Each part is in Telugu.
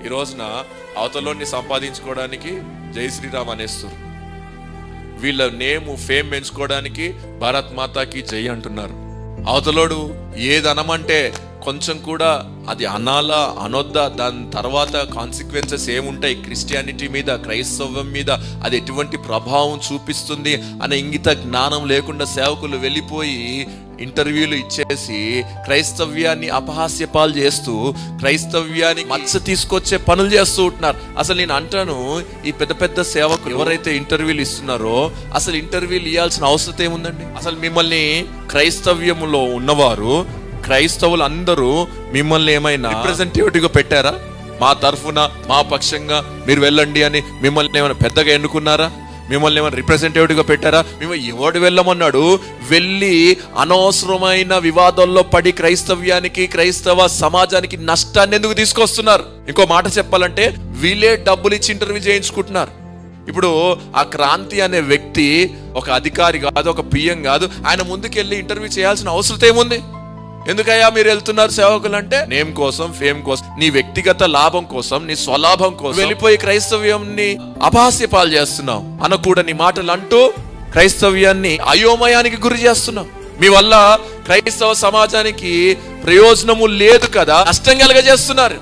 ఈ రోజున అవతలోని సంపాదించుకోవడానికి జై శ్రీరామ్ అనేస్తారు. వీళ్ళ నేము ఫేమ్ పెంచుకోవడానికి భారత్ మాతాకి జై అంటున్నారు. అవతలోడు ఏది అనమంటే కొంచెం కూడా అది అనాలా అనొద్దా, దాని తర్వాత కాన్సిక్వెన్సెస్ ఏముంటాయి, క్రిస్టియానిటీ మీద క్రైస్తవం మీద అది ఎటువంటి ప్రభావం చూపిస్తుంది అనే ఇంగిత జ్ఞానం లేకుండా సేవకులు వెళ్ళిపోయి ఇంటర్వ్యూలు ఇచ్చేసి క్రైస్తవ్యాన్ని అపహాస్యపాలు చేస్తూ క్రైస్తవ్యాన్ని మచ్చ తీసుకొచ్చే పనులు చేస్తూ ఉంటున్నారు. అసలు నేను అంటాను, ఈ పెద్ద పెద్ద సేవకులు ఎవరైతే ఇంటర్వ్యూలు ఇస్తున్నారో అసలు ఇంటర్వ్యూలు ఇవ్వాల్సిన అవసరం ఏముందండి? అసలు మిమ్మల్ని క్రైస్తవ్యములో ఉన్నవారు క్రైస్తవులు అందరూ మిమ్మల్ని ఏమైనా రిప్రజెంటేటివ్గా పెట్టారా? మా తరఫున మా పక్షంగా మీరు వెళ్ళండి అని మిమ్మల్ని ఏమైనా పెద్దగా ఎన్నుకున్నారా? మిమ్మల్ని ఏమైనా రిప్రజెంటేటివ్గా పెట్టారా? మిమ్మల్ని ఎవడు వెళ్ళమన్నాడు? వెళ్ళి అనవసరమైన వివాదాల్లో పడి క్రైస్తవ్యానికి క్రైస్తవ సమాజానికి నష్టాన్ని ఎందుకు తీసుకొస్తున్నారు? ఇంకో మాట చెప్పాలంటే వీళ్ళే డబ్బులు ఇచ్చి ఇంటర్వ్యూ చేయించుకుంటున్నారు. ఇప్పుడు ఆ క్రాంతి అనే వ్యక్తి ఒక అధికారి కాదు, ఒక పిఎం కాదు, ఆయన ముందుకెళ్ళి ఇంటర్వ్యూ చేయాల్సిన అవసరం ఏముంది? ఎందుకయ్యా మీరు వెళ్తున్నారు సేవకులు అంటే? నేమ్ కోసం, ఫేమ్ కోసం, నీ వ్యక్తిగత లాభం కోసం, నీ స్వలాభం కోసం వెళ్ళిపోయి క్రైస్తవ్యాన్ని అపహాస్యపాలు చేస్తున్నావు. అనకూడని మాటలు అంటూ క్రైస్తవ్యాన్ని అయోమయానికి గురి చేస్తున్నావు. మీ వల్ల క్రైస్తవ సమాజానికి ప్రయోజనము లేదు కదా, నష్టం కలగజేస్తున్నారు.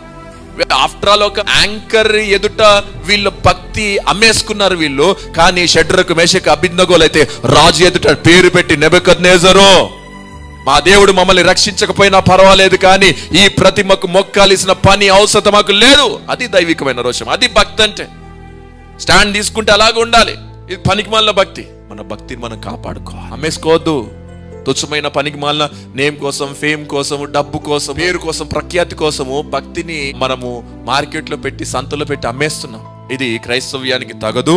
ఆఫ్టర్ ఆల్ ఒక యాంకర్ ఎదుట వీళ్ళ భక్తి అమ్మేసుకున్నారు వీళ్ళు. కానీ షడ్రకు మేషకు అబేద్నెగోలు అయితే రాజు ఎదుట పేరు పెట్టి నెబుకద్నెజరు, మా దేవుడు మమ్మల్ని రక్షించకపోయినా పర్వాలేదు కానీ ఈ ప్రతిమకు మొక్కాల్సిన పని అవసరం మాకు లేదు. అది దైవికమైన రోషం, అది భక్తి అంటే. స్టాండ్ తీసుకుంటే అలాగే ఉండాలి. ఇది పనికి మాలిన భక్తి. మన భక్తిని మనం కాపాడుకోవాలి, అమ్మేసుకోవద్దు. తుచ్చమైన పనికి మాలిన నేమ్ కోసం, ఫేమ్ కోసం, డబ్బు కోసం, పేరు కోసం, ప్రఖ్యాతి కోసము భక్తిని మనము మార్కెట్లో పెట్టి సంతలో పెట్టి అమ్మేస్తున్నాం. ఇది క్రైస్తవ్యానికి తగదు.